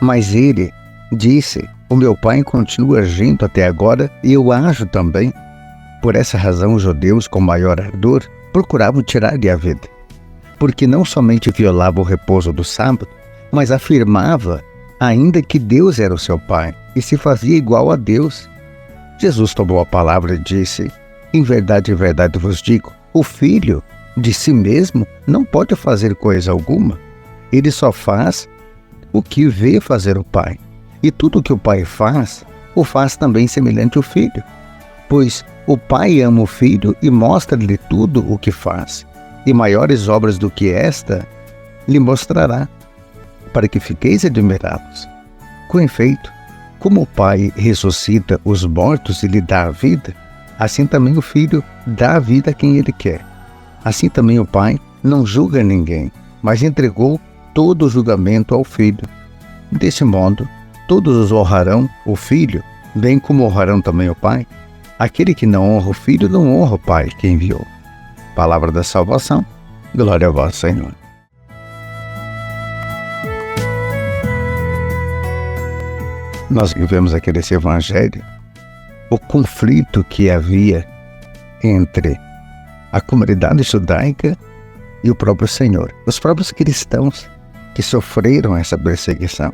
Mas ele disse: o meu Pai continua agindo até agora e eu ajo também. Por essa razão, os judeus, com maior ardor, procuravam tirar-lhe a vida, porque não somente violava o repouso do sábado, mas afirmava ainda que Deus era o seu Pai e se fazia igual a Deus. Jesus tomou a palavra e disse: em verdade vos digo, o Filho de si mesmo não pode fazer coisa alguma. Ele só faz o que vê fazer o Pai. E tudo o que o Pai faz, o faz também semelhante ao Filho. Pois o Pai ama o Filho e mostra-lhe tudo o que faz. E maiores obras do que esta lhe mostrará, para que fiqueis admirados. Com efeito, como o Pai ressuscita os mortos e lhe dá a vida, assim também o Filho dá a vida a quem ele quer. Assim também o Pai não julga ninguém, mas entregou todo o julgamento ao Filho. Desse modo, todos honrarão o Filho, bem como honrarão também o Pai. Aquele que não honra o Filho não honra o Pai que enviou. Palavra da salvação. Glória a vós, Senhor. Nós vivemos aqui nesse Evangelho o conflito que havia entre a comunidade judaica e o próprio Senhor. Os próprios cristãos que sofreram essa perseguição.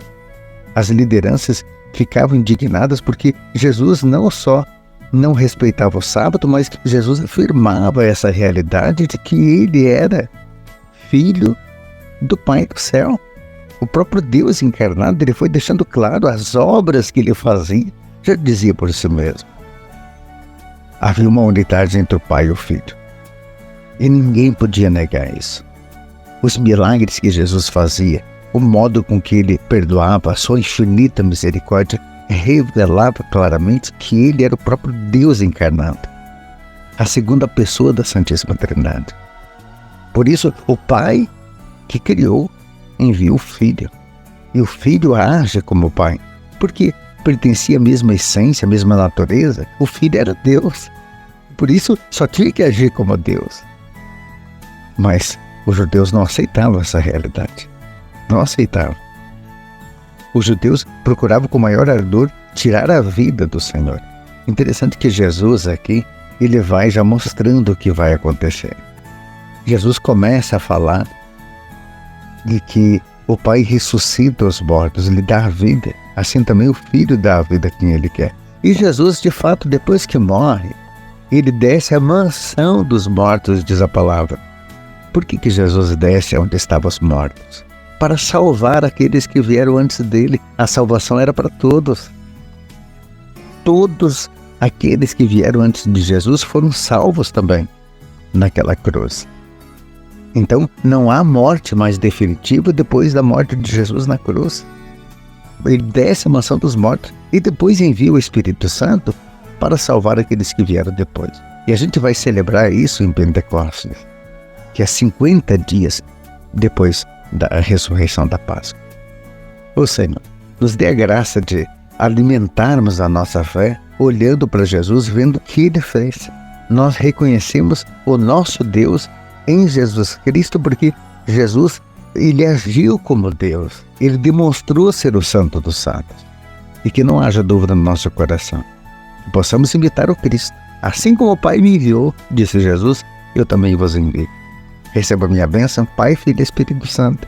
As lideranças ficavam indignadas porque Jesus não só não respeitava o sábado, mas Jesus afirmava essa realidade de que ele era filho do Pai do céu. O próprio Deus encarnado, ele foi deixando claro as obras que ele fazia, já dizia por si mesmo. Havia uma unidade entre o Pai e o Filho. E ninguém podia negar isso. Os milagres que Jesus fazia, o modo com que ele perdoava, a sua infinita misericórdia, revelava claramente que ele era o próprio Deus encarnado, a segunda pessoa da Santíssima Trindade. Por isso, o Pai que criou envia o Filho. E o Filho age como o Pai, porque pertencia à mesma essência, à mesma natureza. O Filho era Deus. Por isso, só tinha que agir como Deus. Mas os judeus não aceitavam essa realidade. Não aceitavam. Os judeus procuravam com maior ardor tirar a vida do Senhor. Interessante que Jesus aqui, ele vai já mostrando o que vai acontecer. Jesus começa a falar de que o Pai ressuscita os mortos, lhe dá a vida. Assim também o Filho dá a vida a quem ele quer. E Jesus, de fato, depois que morre, ele desce à mansão dos mortos, diz a palavra. Por que Jesus desce onde estavam os mortos? Para salvar aqueles que vieram antes dele. A salvação era para todos. Todos aqueles que vieram antes de Jesus foram salvos também naquela cruz. Então, não há morte mais definitiva depois da morte de Jesus na cruz. Ele desce à mansão dos mortos e depois envia o Espírito Santo para salvar aqueles que vieram depois. E a gente vai celebrar isso em Pentecostes, que é 50 dias depois da ressurreição da Páscoa. O Senhor nos dê a graça de alimentarmos a nossa fé olhando para Jesus, vendo o que Ele fez. Nós reconhecemos o nosso Deus em Jesus Cristo, porque Jesus, Ele agiu como Deus. Ele demonstrou ser o Santo dos Santos. E que não haja dúvida no nosso coração. Que possamos imitar o Cristo. Assim como o Pai me enviou, disse Jesus, eu também vos envio. Receba a minha bênção, Pai, Filho e Espírito Santo.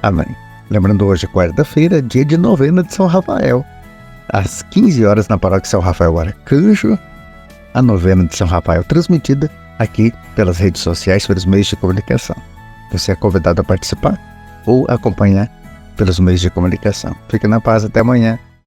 Amém. Lembrando hoje, quarta-feira, dia de novena de São Rafael. Às 15 horas na paróquia São Rafael Arcanjo, a novena de São Rafael transmitida aqui pelas redes sociais, pelos meios de comunicação. Você é convidado a participar ou acompanhar pelos meios de comunicação. Fique na paz, até amanhã.